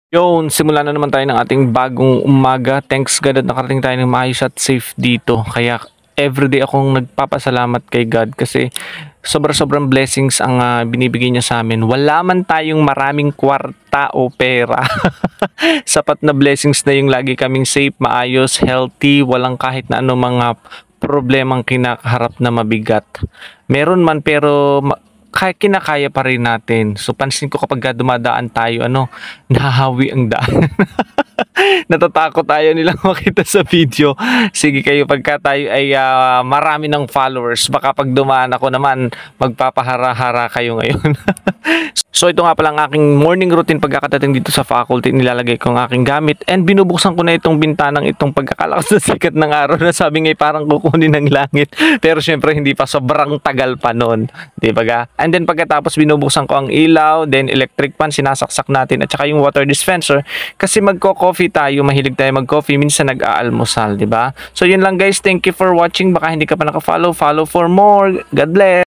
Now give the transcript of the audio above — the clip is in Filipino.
Yun, simulan na naman tayo ng ating bagong umaga. Thanks God at nakarating tayo ng maayos at safe dito. Kaya everyday akong nagpapasalamat kay God kasi sobrang blessings ang binibigay niya sa amin. Wala man tayong maraming kwarta o pera. Sapat na blessings na yung lagi kaming safe, maayos, healthy, walang kahit na ano mga problemang kinakaharap na mabigat. Meron man pero kaya kinakaya pa rin natin. So pansin ko kapag dumadaan tayo, nahahawi ang daan. Natatakot tayo nilang makita sa video. Sige kayo, pagka tayo ay marami ng followers, baka pag dumaan ako naman, magpapahara-hara kayo ngayon. So ito nga pala ang aking morning routine pagkakatating dito sa faculty. Nilalagay ko ang aking gamit and binubuksan ko na itong bintanang itong pagkakalakas na sikat ng araw na sabi nga parang kukunin ng langit. Pero syempre hindi pa, sobrang tagal pa nun. Di ba ga? And then pagkatapos binubuksan ko ang ilaw, then electric fan, sinasaksak natin at saka yung water dispenser. Kasi magko-coffee tayo, mahilig tayo mag-coffee, minsan nag-aalmusal, di ba? So yun lang guys, thank you for watching. Baka hindi ka pa naka-follow, follow for more. God bless!